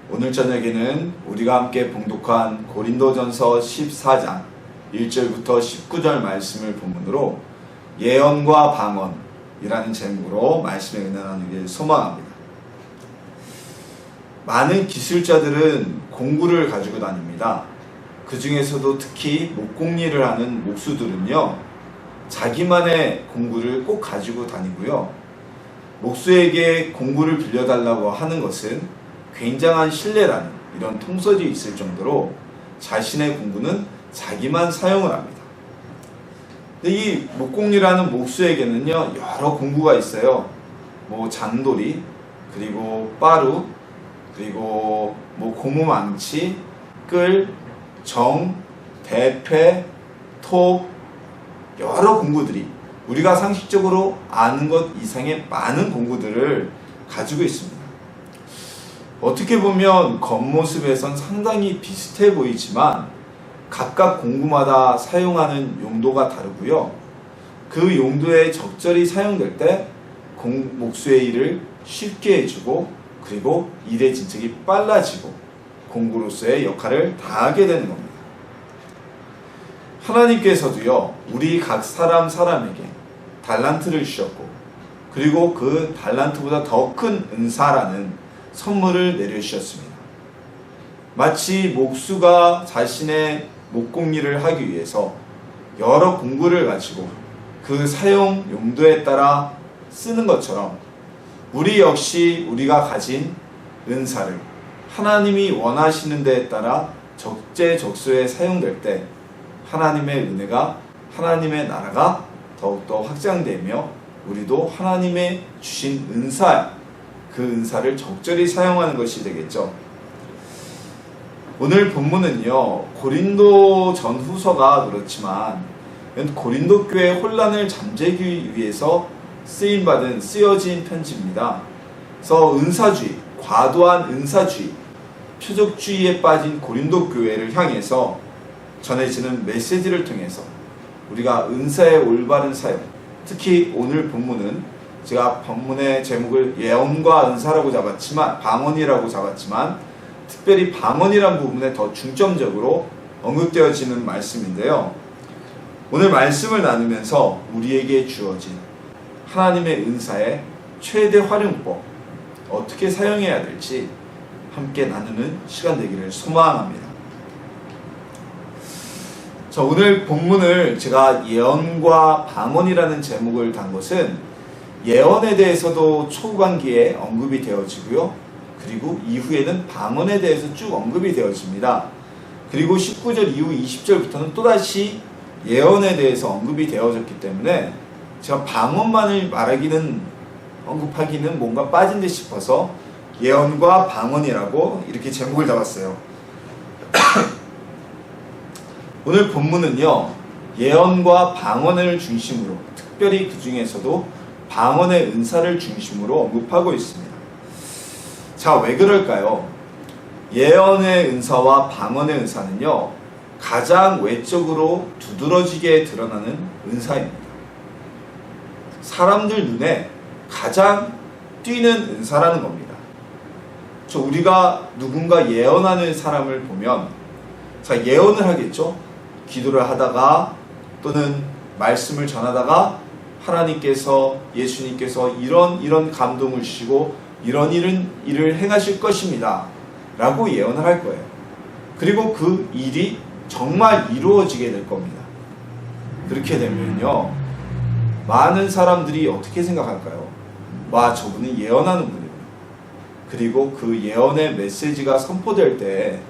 오늘 저녁에는 우리가 함께 봉독한 고린도전서 14장 1절부터 19절 말씀을 본문으로 예언과 방언이라는 제목으로 말씀의 은혜 나누기를 소망합니다. 많은 기술자들은 공구를 가지고 다닙니다. 그 중에서도 특히 목공일을 하는 목수들은요, 자기만의 공구를 꼭 가지고 다니고요. 목수에게 공구를 빌려달라고 하는 것은 굉장한 신뢰라는 이런 통설이 있을 정도로 자신의 공구는 자기만 사용을 합니다. 근데 이 목공일하는 목수에게는요, 여러 공구가 있어요. 장돌이, 그리고 빠루, 그리고 고무망치, 끌, 정, 대패, 톱, 여러 공구들이 우리가 상식적으로 아는 것 이상의 많은 공구들을 가지고 있습니다. 어떻게 보면 겉모습에선 상당히 비슷해 보이지만 각각 공구마다 사용하는 용도가 다르고요. 그 용도에 적절히 사용될 때 목수의 일을 쉽게 해주고, 그리고 일의 진척이 빨라지고 공구로서의 역할을 다하게 되는 겁니다. 하나님께서도요, 우리 각 사람에게 달란트를 주셨고, 그리고 그 달란트보다 더 큰 은사라는 선물을 내려주셨습니다. 마치 목수가 자신의 목공일을 하기 위해서 여러 공구를 가지고 그 사용 용도에 따라 쓰는 것처럼, 우리 역시 우리가 가진 은사를 하나님이 원하시는 데에 따라 적재적소에 사용될 때 하나님의 은혜가, 하나님의 나라가 더욱더 확장되며 우리도 하나님의 주신 그 은사를 적절히 사용하는 것이 되겠죠. 오늘 본문은요, 고린도 전후서가 그렇지만 고린도 교회의 혼란을 잠재기 위해서 쓰여진 편지입니다. 그래서 은사주의, 과도한 은사주의, 표적주의에 빠진 고린도 교회를 향해서 전해지는 메시지를 통해서 우리가 은사의 올바른 사용, 특히 오늘 본문은 제가 본문의 제목을 예언과 은사라고 잡았지만, 방언이라고 잡았지만, 특별히 방언이란 부분에 더 중점적으로 언급되어지는 말씀인데요. 오늘 말씀을 나누면서 우리에게 주어진 하나님의 은사의 최대 활용법, 어떻게 사용해야 될지 함께 나누는 시간 되기를 소망합니다. 자, 오늘 본문을 제가 예언과 방언이라는 제목을 단 것은 예언에 대해서도 초반기에 언급이 되어지고요. 그리고 이후에는 방언에 대해서 쭉 언급이 되어집니다. 그리고 19절 이후 20절부터는 또다시 예언에 대해서 언급이 되어졌기 때문에 제가 방언만을 언급하기는 뭔가 빠진 듯 싶어서 예언과 방언이라고 이렇게 제목을 잡았어요. 오늘 본문은요, 예언과 방언을 중심으로, 특별히 그 중에서도 방언의 은사를 중심으로 언급하고 있습니다. 자, 왜 그럴까요? 예언의 은사와 방언의 은사는요, 가장 외적으로 두드러지게 드러나는 은사입니다. 사람들 눈에 가장 띄는 은사라는 겁니다. 우리가 누군가 예언하는 사람을 보면, 예언을 하겠죠? 기도를 하다가 또는 말씀을 전하다가 하나님께서, 예수님께서 이런 감동을 주시고 이런 일을 행하실 것입니다 라고 예언을 할 거예요. 그리고 그 일이 정말 이루어지게 될 겁니다. 그렇게 되면요, 많은 사람들이 어떻게 생각할까요? 와, 저분은 예언하는 분이구나. 그리고 그 예언의 메시지가 선포될 때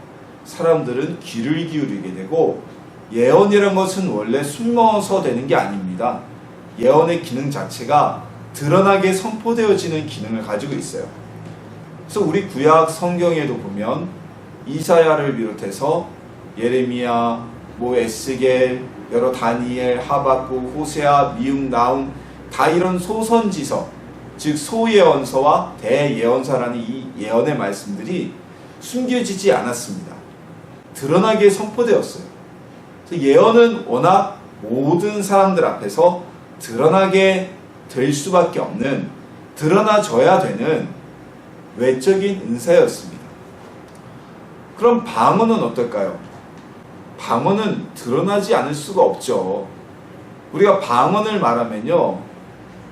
사람들은 귀를 기울이게 되고, 예언이란 것은 원래 숨어서 되는 게 아닙니다. 예언의 기능 자체가 드러나게 선포되어지는 기능을 가지고 있어요. 그래서 우리 구약 성경에도 보면 이사야를 비롯해서 예레미야, 에스겔, 여러 다니엘, 하박국, 호세아, 미움, 나훔, 다 이런 소선지서, 즉 소예언서와 대예언서라는 이 예언의 말씀들이 숨겨지지 않았습니다. 드러나게 선포되었어요. 그래서 예언은 워낙 모든 사람들 앞에서 드러나게 될 수밖에 없는, 드러나져야 되는 외적인 은사였습니다. 그럼 방언은 어떨까요? 방언은 드러나지 않을 수가 없죠. 우리가 방언을 말하면요,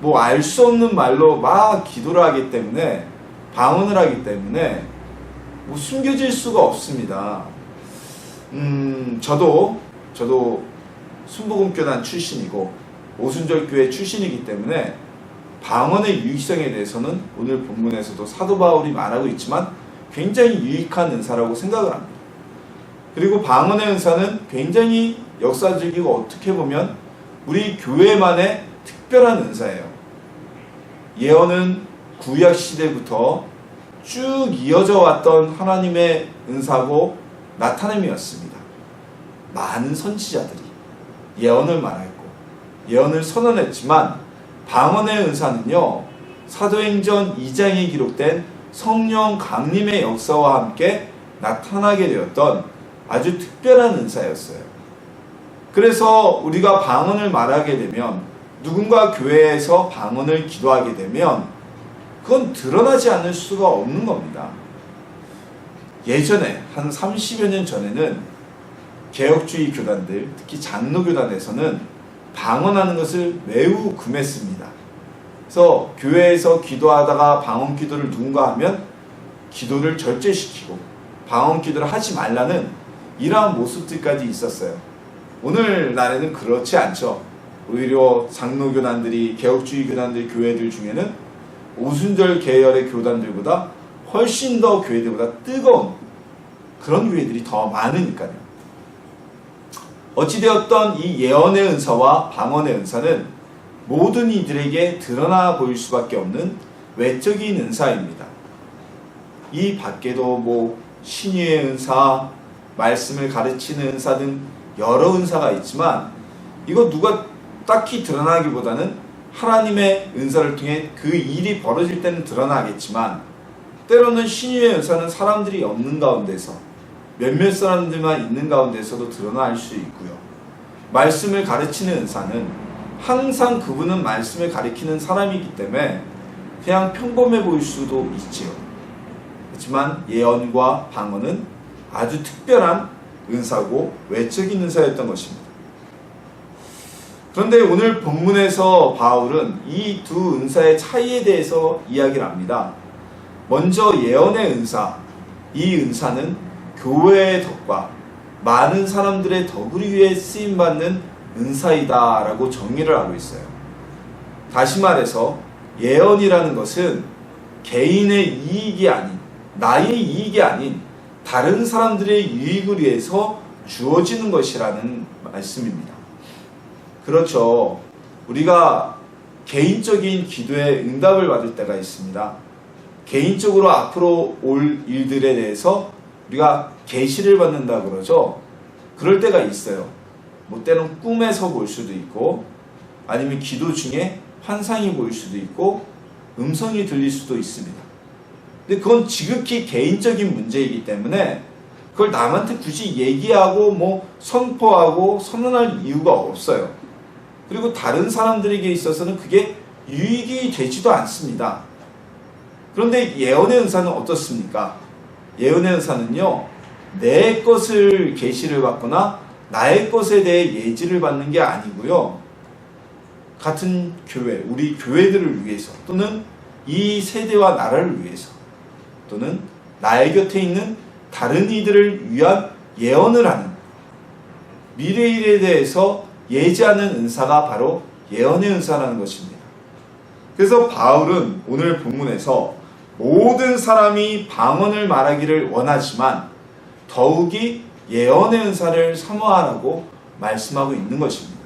뭐 알 수 없는 말로 막 기도를 하기 때문에, 방언을 하기 때문에 뭐 숨겨질 수가 없습니다. 저도 순복음교단 출신이고 오순절교회 출신이기 때문에 방언의 유익성에 대해서는 오늘 본문에서도 사도 바울이 말하고 있지만 굉장히 유익한 은사라고 생각을 합니다. 그리고 방언의 은사는 굉장히 역사적이고 어떻게 보면 우리 교회만의 특별한 은사예요. 예언은 구약 시대부터 쭉 이어져 왔던 하나님의 은사고 나타냄이었습니다. 많은 선지자들이 예언을 말했고 예언을 선언했지만 방언의 은사는요, 사도행전 2장에 기록된 성령 강림의 역사와 함께 나타나게 되었던 아주 특별한 은사였어요. 그래서 우리가 방언을 말하게 되면, 누군가 교회에서 방언을 기도하게 되면 그건 드러나지 않을 수가 없는 겁니다. 예전에 한 30여 년 전에는 개혁주의 교단들, 특히 장로교단에서는 방언하는 것을 매우 금했습니다. 그래서 교회에서 기도하다가 방언 기도를 누군가 하면 기도를 절제시키고 방언 기도를 하지 말라는 이러한 모습들까지 있었어요. 오늘날에는 그렇지 않죠. 오히려 장로교단들이, 개혁주의 교단들, 교회들 중에는 오순절 계열의 교단들보다 훨씬 더 교회들보다 뜨거운 그런 교회들이 더 많으니까요. 어찌되었던 이 예언의 은사와 방언의 은사는 모든 이들에게 드러나 보일 수밖에 없는 외적인 은사입니다. 이 밖에도 뭐 신유의 은사, 말씀을 가르치는 은사 등 여러 은사가 있지만, 이거 누가 딱히 드러나기보다는 하나님의 은사를 통해 그 일이 벌어질 때는 드러나겠지만, 때로는 신유의 은사는 사람들이 없는 가운데서 몇몇 사람들만 있는 가운데서도 드러날 수 있고요. 말씀을 가르치는 은사는 항상 그분은 말씀을 가르치는 사람이기 때문에 그냥 평범해 보일 수도 있지요. 하지만 예언과 방언은 아주 특별한 은사고 외적인 은사였던 것입니다. 그런데 오늘 본문에서 바울은 이 두 은사의 차이에 대해서 이야기를 합니다. 먼저 예언의 은사, 이 은사는 교회의 덕과 많은 사람들의 덕을 위해 쓰임받는 은사이다 라고 정의를 하고 있어요. 다시 말해서 예언이라는 것은 개인의 이익이 아닌, 나의 이익이 아닌 다른 사람들의 유익을 위해서 주어지는 것이라는 말씀입니다. 그렇죠. 우리가 개인적인 기도에 응답을 받을 때가 있습니다. 개인적으로 앞으로 올 일들에 대해서 우리가 계시를 받는다 그러죠. 그럴 때가 있어요. 뭐 때론 꿈에서 볼 수도 있고, 아니면 기도 중에 환상이 보일 수도 있고, 음성이 들릴 수도 있습니다. 근데 그건 지극히 개인적인 문제이기 때문에 그걸 남한테 굳이 얘기하고 뭐 선포하고 선언할 이유가 없어요. 그리고 다른 사람들에게 있어서는 그게 유익이 되지도 않습니다. 그런데 예언의 은사는 어떻습니까? 예언의 은사는요, 내 것을 계시를 받거나 나의 것에 대해 예지를 받는 게 아니고요, 같은 교회, 우리 교회들을 위해서, 또는 이 세대와 나라를 위해서, 또는 나의 곁에 있는 다른 이들을 위한 예언을 하는, 미래 일에 대해서 예지하는 은사가 바로 예언의 은사라는 것입니다. 그래서 바울은 오늘 본문에서 모든 사람이 방언을 말하기를 원하지만 더욱이 예언의 은사를 사모하라고 말씀하고 있는 것입니다.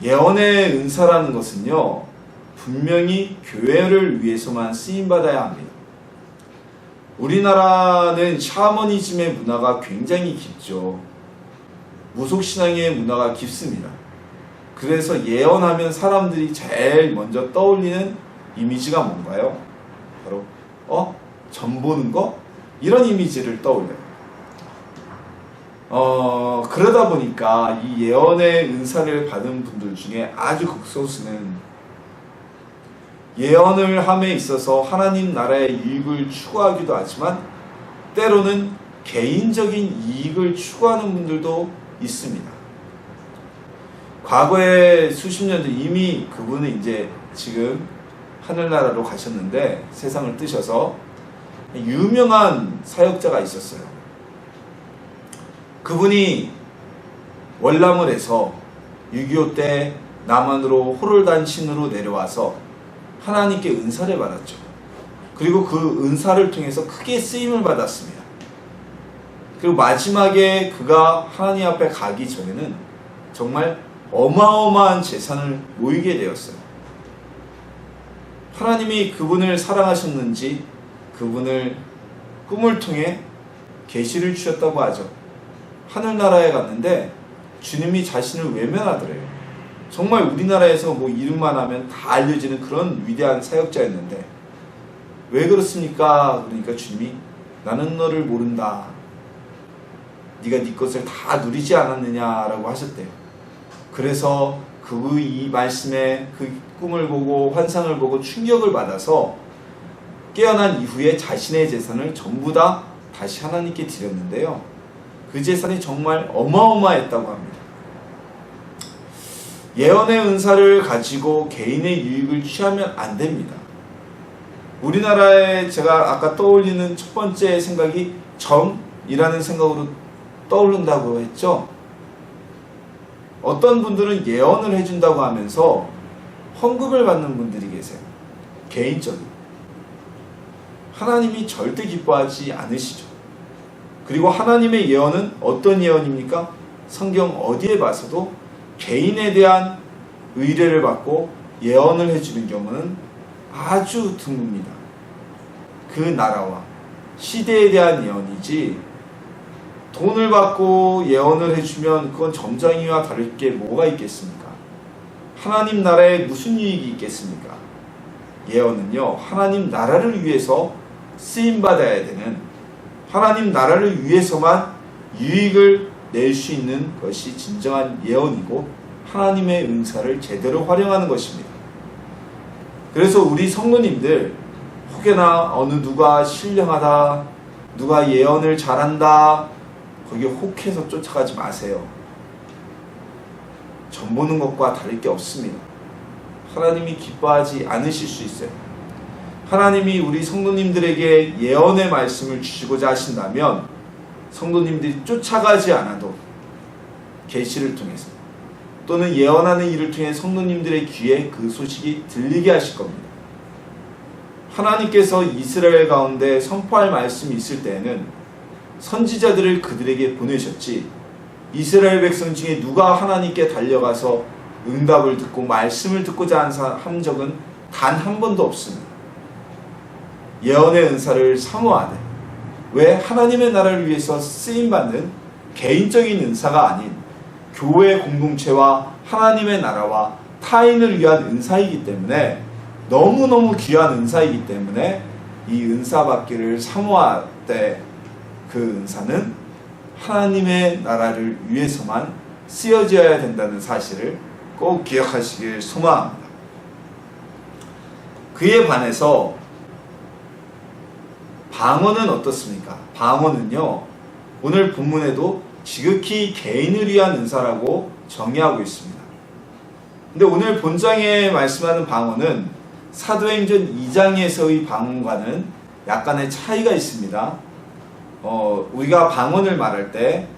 예언의 은사라는 것은요, 분명히 교회를 위해서만 쓰임받아야 합니다. 우리나라는 샤머니즘의 문화가 굉장히 깊죠. 무속신앙의 문화가 깊습니다. 그래서 예언하면 사람들이 제일 먼저 떠올리는 이미지가 뭔가요? 바로 점 보는 거? 이런 이미지를 떠올려요. 그러다 보니까 이 예언의 은사를 받은 분들 중에 아주 극소수는 예언을 함에 있어서 하나님 나라의 유익을 추구하기도 하지만 때로는 개인적인 이익을 추구하는 분들도 있습니다. 과거에 수십 년 전 이미 그분은 이제 지금 하늘나라로 가셨는데 세상을 뜨셔서 유명한 사역자가 있었어요. 그분이 월남을 해서 6.25 때 남한으로 호롤단신으로 내려와서 하나님께 은사를 받았죠. 그리고 그 은사를 통해서 크게 쓰임을 받았습니다. 그리고 마지막에 그가 하나님 앞에 가기 전에는 정말 어마어마한 재산을 모이게 되었어요. 하나님이 그분을 사랑하셨는지 그분을 꿈을 통해 계시를 주셨다고 하죠. 하늘나라에 갔는데 주님이 자신을 외면하더래요. 정말 우리나라에서 뭐 이름만 하면 다 알려지는 그런 위대한 사역자였는데 왜 그렇습니까? 그러니까 주님이 나는 너를 모른다. 네가 네 것을 다 누리지 않았느냐라고 하셨대요. 그래서 이 말씀에 그 꿈을 보고 환상을 보고 충격을 받아서 깨어난 이후에 자신의 재산을 전부 다 다시 하나님께 드렸는데요. 그 재산이 정말 어마어마했다고 합니다. 예언의 은사를 가지고 개인의 유익을 취하면 안 됩니다. 우리나라에 제가 아까 떠올리는 첫 번째 생각이 정이라는 생각으로 떠오른다고 했죠. 어떤 분들은 예언을 해준다고 하면서 헌금을 받는 분들이 계세요. 개인적인. 하나님이 절대 기뻐하지 않으시죠. 그리고 하나님의 예언은 어떤 예언입니까? 성경 어디에 봐서도 개인에 대한 의뢰를 받고 예언을 해주는 경우는 아주 드뭅니다. 그 나라와 시대에 대한 예언이지 돈을 받고 예언을 해주면 그건 점장이와 다를 게 뭐가 있겠습니까? 하나님 나라에 무슨 유익이 있겠습니까? 예언은요, 하나님 나라를 위해서 쓰임받아야 되는, 하나님 나라를 위해서만 유익을 낼 수 있는 것이 진정한 예언이고 하나님의 은사를 제대로 활용하는 것입니다. 그래서 우리 성도님들 혹여나 어느 누가 신령하다, 누가 예언을 잘한다, 거기에 혹해서 쫓아가지 마세요. 전 보는 것과 다를 게 없습니다. 하나님이 기뻐하지 않으실 수 있어요. 하나님이 우리 성도님들에게 예언의 말씀을 주시고자 하신다면 성도님들이 쫓아가지 않아도 계시를 통해서 또는 예언하는 일을 통해 성도님들의 귀에 그 소식이 들리게 하실 겁니다. 하나님께서 이스라엘 가운데 선포할 말씀이 있을 때에는 선지자들을 그들에게 보내셨지 이스라엘 백성 중에 누가 하나님께 달려가서 응답을 듣고 말씀을 듣고자 한 적은 단 한 번도 없습니다. 예언의 은사를 사모하되 왜 하나님의 나라를 위해서 쓰임받는 개인적인 은사가 아닌 교회 공동체와 하나님의 나라와 타인을 위한 은사이기 때문에 너무너무 귀한 은사이기 때문에 이 은사 받기를 사모할 때 그 은사는 하나님의 나라를 위해서만 쓰여져야 된다는 사실을 꼭 기억하시길 소망합니다. 그에 반해서 방언은 어떻습니까? 방언은요, 오늘 본문에도 지극히 개인을 위한 은사라고 정의하고 있습니다. 근데 오늘 본장에 말씀하는 방언은 사도행전 2장에서의 방언과는 약간의 차이가 있습니다. 우리가 방언을 말할 때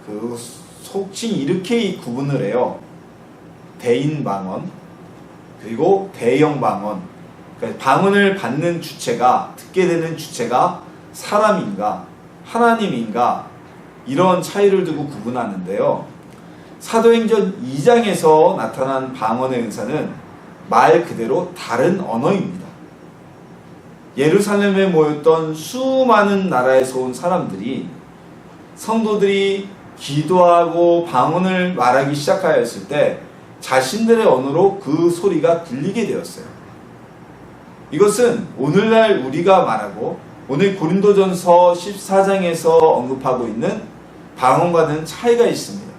그 속칭 이렇게 구분을 해요. 대인 방언, 그리고 대형 방언. 그러니까 방언을 받는 주체가, 듣게 되는 주체가 사람인가, 하나님인가, 이런 차이를 두고 구분하는데요. 사도행전 2장에서 나타난 방언의 은사는 말 그대로 다른 언어입니다. 예루살렘에 모였던 수많은 나라에서 온 사람들이 성도들이 기도하고 방언을 말하기 시작하였을 때 자신들의 언어로 그 소리가 들리게 되었어요. 이것은 오늘날 우리가 말하고 오늘 고린도전서 14장에서 언급하고 있는 방언과는 차이가 있습니다.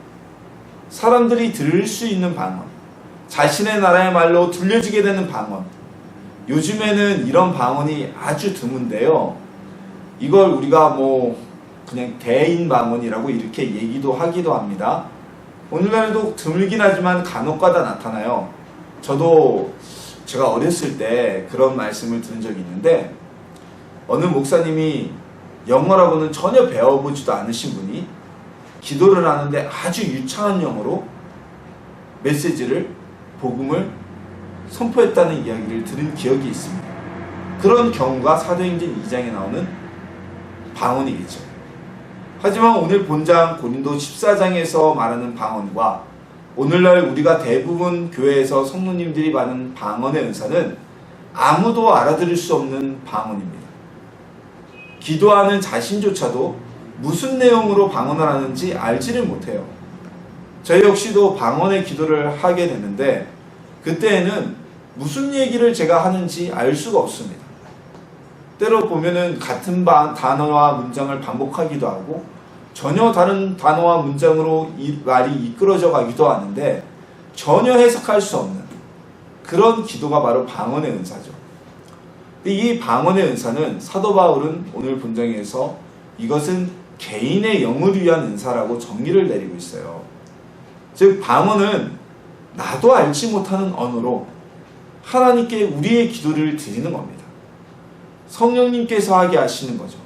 사람들이 들을 수 있는 방언, 자신의 나라의 말로 들려지게 되는 방언, 요즘에는 이런 방언이 아주 드문데요. 이걸 우리가 그냥 대인 방언이라고 이렇게 얘기도 하기도 합니다. 오늘날에도 드물긴 하지만 간혹가다 나타나요. 저도 제가 어렸을 때 그런 말씀을 들은 적이 있는데, 어느 목사님이 영어라고는 전혀 배워보지도 않으신 분이 기도를 하는데 아주 유창한 영어로 메시지를, 복음을 선포했다는 이야기를 들은 기억이 있습니다. 그런 경우가 사도행전 2장에 나오는 방언이겠죠. 하지만 오늘 본장 고린도 14장에서 말하는 방언과 오늘날 우리가 대부분 교회에서 성도님들이 받는 방언의 은사는 아무도 알아들을 수 없는 방언입니다. 기도하는 자신조차도 무슨 내용으로 방언을 하는지 알지를 못해요. 저 역시도 방언의 기도를 하게 되는데 그때에는 무슨 얘기를 제가 하는지 알 수가 없습니다. 때로 보면은 같은 단어와 문장을 반복하기도 하고 전혀 다른 단어와 문장으로 이 말이 이끌어져 가기도 하는데 전혀 해석할 수 없는 그런 기도가 바로 방언의 은사죠. 이 방언의 은사는 사도 바울은 오늘 본장에서 이것은 개인의 영을 위한 은사라고 정의를 내리고 있어요. 즉 방언은 나도 알지 못하는 언어로 하나님께 우리의 기도를 드리는 겁니다. 성령님께서 하게 하시는 거죠.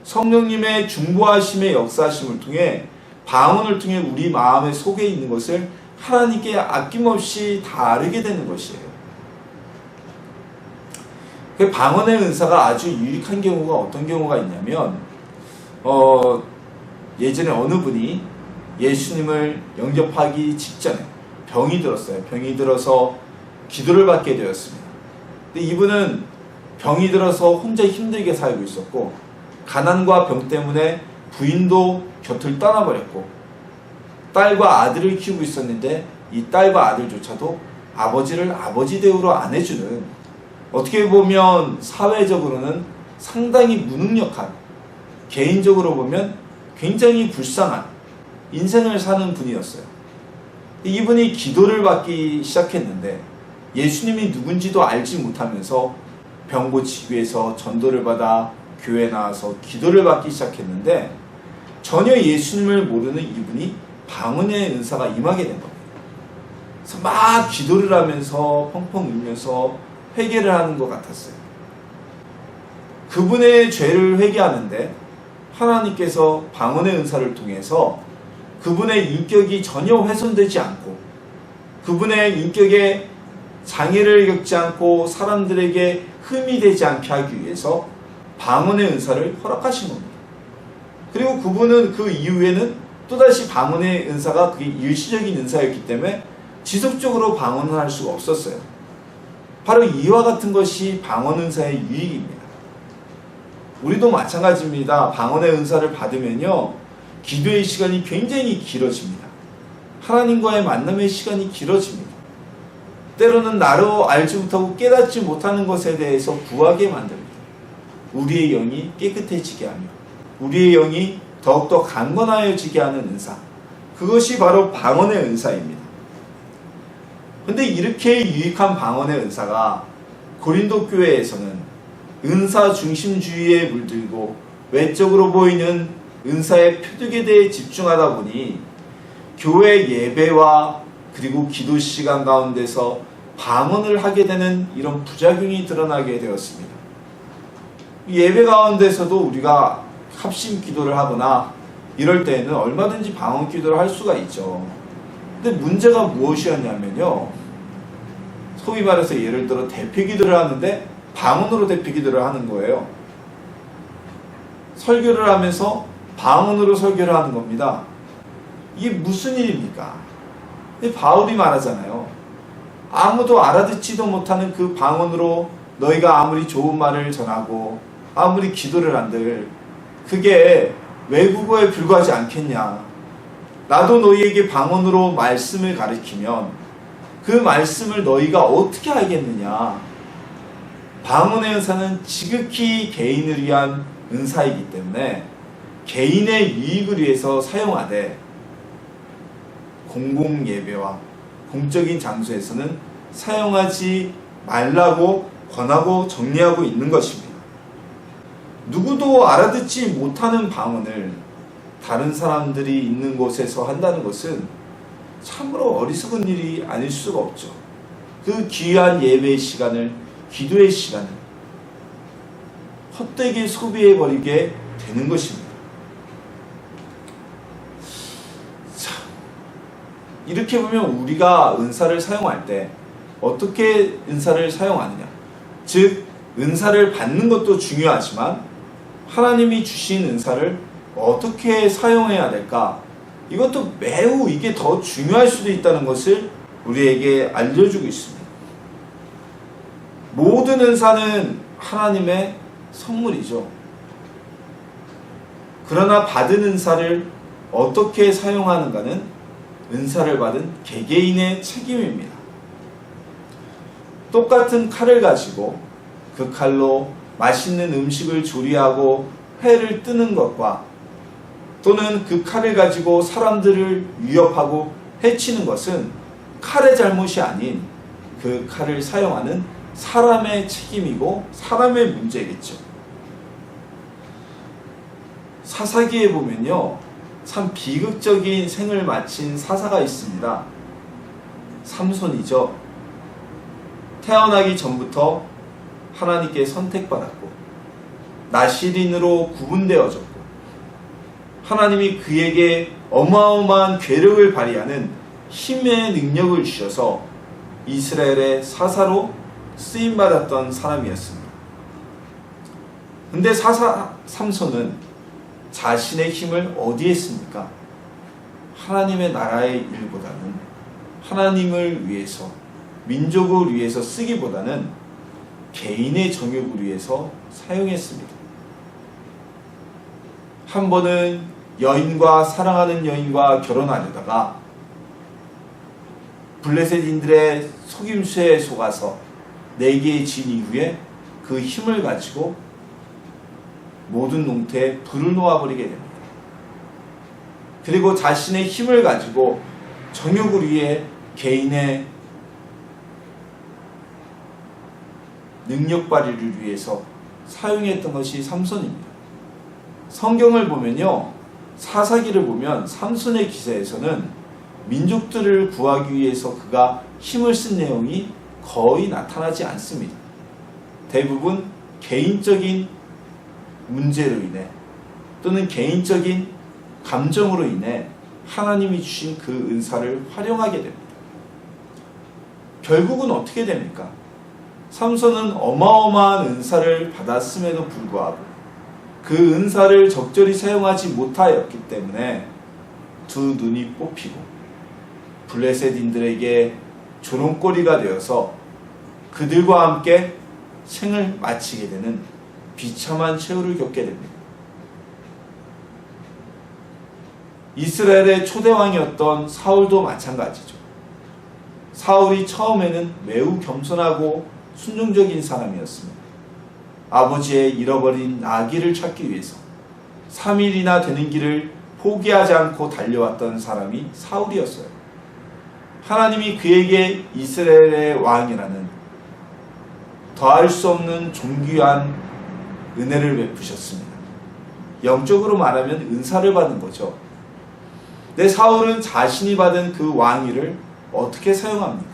성령님의 중보하심의 역사하심을 통해 방언을 통해 우리 마음의 속에 있는 것을 하나님께 아낌없이 다 아르게 되는 것이에요. 그 방언의 은사가 아주 유익한 경우가 어떤 경우가 있냐면 예전에 어느 분이 예수님을 영접하기 직전에 병이 들었어요. 병이 들어서 기도를 받게 되었습니다. 근데 이분은 병이 들어서 혼자 힘들게 살고 있었고 가난과 병 때문에 부인도 곁을 떠나버렸고 딸과 아들을 키우고 있었는데 이 딸과 아들조차도 아버지를 아버지 대우로 안 해주는, 어떻게 보면 사회적으로는 상당히 무능력한, 개인적으로 보면 굉장히 불쌍한 인생을 사는 분이었어요. 이분이 기도를 받기 시작했는데 예수님이 누군지도 알지 못하면서 병 고치기 위해서 전도를 받아 교회에 나와서 기도를 받기 시작했는데 전혀 예수님을 모르는 이분이 방언의 은사가 임하게 된 겁니다. 그래서 막 기도를 하면서 펑펑 울면서 회개를 하는 것 같았어요. 그분의 죄를 회개하는데 하나님께서 방언의 은사를 통해서 그분의 인격이 전혀 훼손되지 않고 그분의 인격에 장애를 겪지 않고 사람들에게 흠이 되지 않게 하기 위해서 방언의 은사를 허락하신 겁니다. 그리고 그분은 그 이후에는 또다시 방언의 은사가 그게 일시적인 은사였기 때문에 지속적으로 방언을 할 수가 없었어요. 바로 이와 같은 것이 방언 은사의 유익입니다. 우리도 마찬가지입니다. 방언의 은사를 받으면요, 기도의 시간이 굉장히 길어집니다. 하나님과의 만남의 시간이 길어집니다. 때로는 나로 알지 못하고 깨닫지 못하는 것에 대해서 구하게 만듭니다. 우리의 영이 깨끗해지게 하며 우리의 영이 더욱더 강건하여지게 하는 은사, 그것이 바로 방언의 은사입니다. 근데 이렇게 유익한 방언의 은사가 고린도 교회에서는 은사 중심주의에 물들고 외적으로 보이는 은사의 표득에 대해 집중하다 보니 교회 예배와 그리고 기도 시간 가운데서 방언을 하게 되는 이런 부작용이 드러나게 되었습니다. 예배 가운데서도 우리가 합심 기도를 하거나 이럴 때에는 얼마든지 방언 기도를 할 수가 있죠. 근데 문제가 무엇이었냐면요, 소위 말해서 예를 들어 대표 기도를 하는데 방언으로 대표 기도를 하는 거예요. 설교를 하면서 방언으로 설교를 하는 겁니다. 이게 무슨 일입니까? 바울이 말하잖아요. 아무도 알아듣지도 못하는 그 방언으로 너희가 아무리 좋은 말을 전하고 아무리 기도를 한들 그게 외국어에 불과하지 않겠냐. 나도 너희에게 방언으로 말씀을 가르치면 그 말씀을 너희가 어떻게 알겠느냐. 방언의 은사는 지극히 개인을 위한 은사이기 때문에 개인의 유익을 위해서 사용하되 공공예배와 공적인 장소에서는 사용하지 말라고 권하고 정리하고 있는 것입니다. 누구도 알아듣지 못하는 방언을 다른 사람들이 있는 곳에서 한다는 것은 참으로 어리석은 일이 아닐 수가 없죠. 그 귀한 예배의 시간을, 기도의 시간을 헛되게 소비해버리게 되는 것입니다. 자, 이렇게 보면 우리가 은사를 사용할 때 어떻게 은사를 사용하느냐, 즉 은사를 받는 것도 중요하지만 하나님이 주신 은사를 어떻게 사용해야 될까, 이것도 매우 이게 더 중요할 수도 있다는 것을 우리에게 알려주고 있습니다. 모든 은사는 하나님의 선물이죠. 그러나 받은 은사를 어떻게 사용하는가는 은사를 받은 개개인의 책임입니다. 똑같은 칼을 가지고 그 칼로 맛있는 음식을 조리하고 회를 뜨는 것과 또는 그 칼을 가지고 사람들을 위협하고 해치는 것은 칼의 잘못이 아닌 그 칼을 사용하는 사람의 책임이고 사람의 문제겠죠. 사사기에 보면요, 참 비극적인 생을 마친 사사가 있습니다. 삼손이죠. 태어나기 전부터 하나님께 선택받았고 나시린으로 구분되어졌고 하나님이 그에게 어마어마한 괴력을 발휘하는 힘의 능력을 주셔서 이스라엘의 사사로 쓰임받았던 사람이었습니다. 근데 사사 삼손은 자신의 힘을 어디에 씁니까? 하나님의 나라의 일보다는 하나님을 위해서, 민족을 위해서 쓰기보다는 개인의 정욕을 위해서 사용했습니다. 한 번은 사랑하는 여인과 결혼하려다가 블레셋인들의 속임수에 속아서 내기에 진 이후에 그 힘을 가지고 모든 농토에 불을 놓아버리게 됩니다. 그리고 자신의 힘을 가지고 정욕을 위해 개인의 능력 발휘를 위해서 사용했던 것이 삼손입니다. 성경을 보면요, 사사기를 보면 삼손의 기사에서는 민족들을 구하기 위해서 그가 힘을 쓴 내용이 거의 나타나지 않습니다. 대부분 개인적인 문제로 인해 또는 개인적인 감정으로 인해 하나님이 주신 그 은사를 활용하게 됩니다. 결국은 어떻게 됩니까? 삼손은 어마어마한 은사를 받았음에도 불구하고 그 은사를 적절히 사용하지 못하였기 때문에 두 눈이 뽑히고 블레셋인들에게 조롱거리가 되어서 그들과 함께 생을 마치게 되는 비참한 최후를 겪게 됩니다. 이스라엘의 초대왕이었던 사울도 마찬가지죠. 사울이 처음에는 매우 겸손하고 순종적인 사람이었습니다. 아버지의 잃어버린 나귀를 찾기 위해서 3일이나 되는 길을 포기하지 않고 달려왔던 사람이 사울이었어요. 하나님이 그에게 이스라엘의 왕이라는 더할 수 없는 존귀한 은혜를 베푸셨습니다. 영적으로 말하면 은사를 받은 거죠. 근데 사울은 자신이 받은 그 왕위를 어떻게 사용합니까?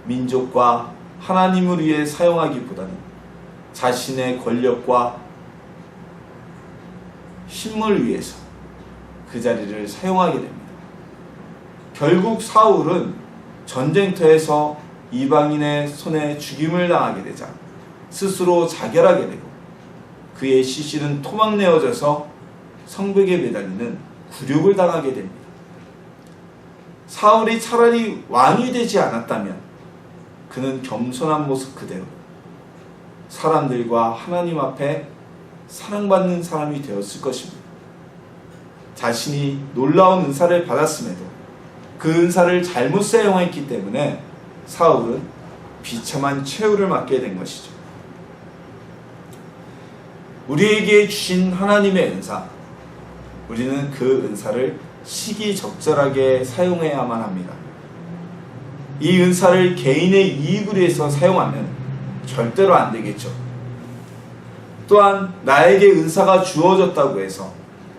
민족과 하나님을 위해 사용하기보다는 자신의 권력과 힘을 위해서 그 자리를 사용하게 됩니다. 결국 사울은 전쟁터에서 이방인의 손에 죽임을 당하게 되자 스스로 자결하게 되고 그의 시신은 토막내어져서 성벽에 매달리는 굴욕을 당하게 됩니다. 사울이 차라리 왕이 되지 않았다면 그는 겸손한 모습 그대로 사람들과 하나님 앞에 사랑받는 사람이 되었을 것입니다. 자신이 놀라운 은사를 받았음에도 그 은사를 잘못 사용했기 때문에 사울은 비참한 최후를 맞게 된 것이죠. 우리에게 주신 하나님의 은사, 우리는 그 은사를 시기적절하게 사용해야만 합니다. 이 은사를 개인의 이익을 위해서 사용하면 절대로 안 되겠죠. 또한 나에게 은사가 주어졌다고 해서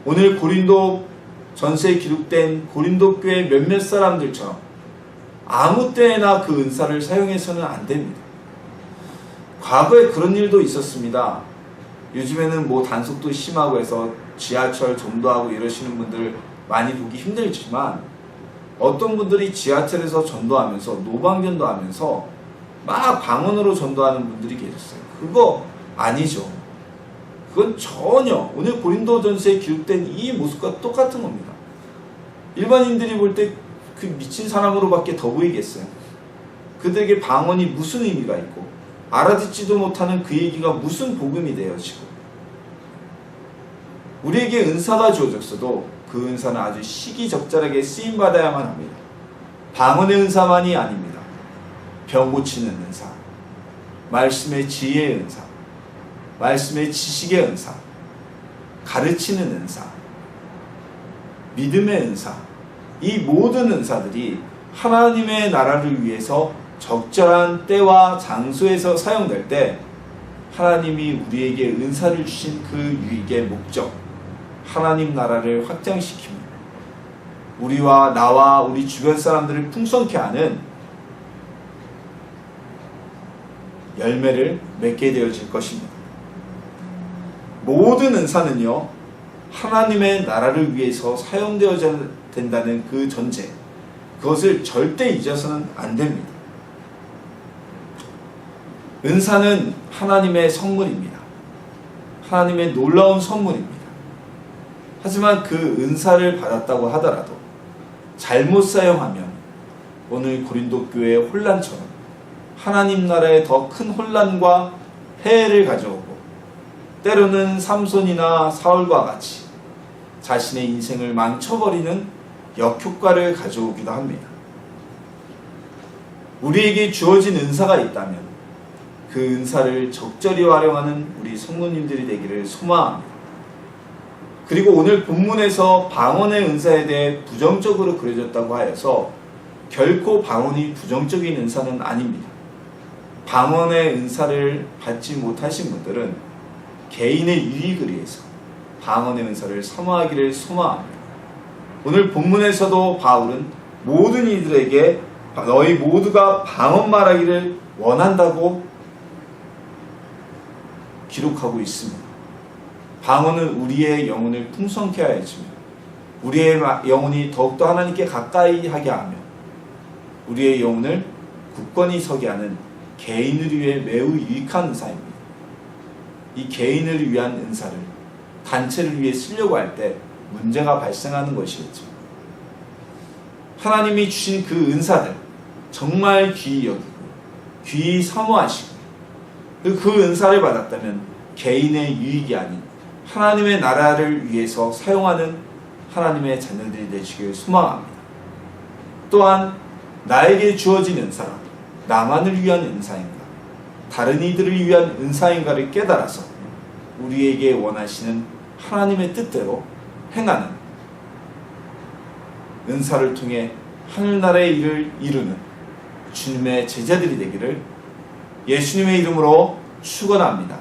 오늘 고린도 전서에 기록된 고린도 교회 몇몇 사람들처럼 아무 때나 그 은사를 사용해서는 안 됩니다. 과거에 그런 일도 있었습니다. 요즘에는 뭐 단속도 심하고 해서 지하철 전도하고 이러시는 분들 많이 보기 힘들지만 어떤 분들이 지하철에서 전도하면서 노방전도 하면서 막 방언으로 전도하는 분들이 계셨어요. 그거 아니죠. 그건 전혀 오늘 고린도전서에 기록된 이 모습과 똑같은 겁니다. 일반인들이 볼 때 그 미친 사람으로밖에 더 보이겠어요. 그들에게 방언이 무슨 의미가 있고 알아듣지도 못하는 그 얘기가 무슨 복음이 되어지고, 우리에게 은사가 주어졌어도 그 은사는 아주 시기적절하게 쓰임받아야만 합니다. 방언의 은사만이 아닙니다. 병 고치는 은사, 말씀의 지혜의 은사, 말씀의 지식의 은사, 가르치는 은사, 믿음의 은사, 이 모든 은사들이 하나님의 나라를 위해서 적절한 때와 장소에서 사용될 때 하나님이 우리에게 은사를 주신 그 유익의 목적, 하나님 나라를 확장시키며 우리와 나와 우리 주변 사람들을 풍성케 하는 열매를 맺게 되어질 것입니다. 모든 은사는요, 하나님의 나라를 위해서 사용되어야 된다는 그 전제, 그것을 절대 잊어서는 안 됩니다. 은사는 하나님의 선물입니다. 하나님의 놀라운 선물입니다. 하지만 그 은사를 받았다고 하더라도 잘못 사용하면 오늘 고린도 교회의 혼란처럼 하나님 나라에 더 큰 혼란과 폐해를 가져오고, 때로는 삼손이나 사울과 같이 자신의 인생을 망쳐버리는 역효과를 가져오기도 합니다. 우리에게 주어진 은사가 있다면 그 은사를 적절히 활용하는 우리 성도님들이 되기를 소망합니다. 그리고 오늘 본문에서 방언의 은사에 대해 부정적으로 그려졌다고 하여서 결코 방언이 부정적인 은사는 아닙니다. 방언의 은사를 받지 못하신 분들은 개인의 유익을 위해서 방언의 은사를 사모하기를 소망합니다. 오늘 본문에서도 바울은 모든 이들에게 너희 모두가 방언 말하기를 원한다고 기록하고 있습니다. 방언은 우리의 영혼을 풍성케 하여주며 우리의 영혼이 더욱더 하나님께 가까이 하게 하며 우리의 영혼을 굳건히 서게 하는 개인을 위해 매우 유익한 은사입니다. 이 개인을 위한 은사를 단체를 위해 쓰려고 할 때 문제가 발생하는 것이겠죠. 하나님이 주신 그 은사들 정말 귀히 여기고 귀히 사모하시고 그 은사를 받았다면 개인의 유익이 아닌 하나님의 나라를 위해서 사용하는 하나님의 자녀들이 되시길 소망합니다. 또한 나에게 주어진 은사가 나만을 위한 은사인가, 다른 이들을 위한 은사인가를 깨달아서 우리에게 원하시는 하나님의 뜻대로 행하는, 은사를 통해 하늘나라의 일을 이루는 주님의 제자들이 되기를 예수님의 이름으로 축원합니다.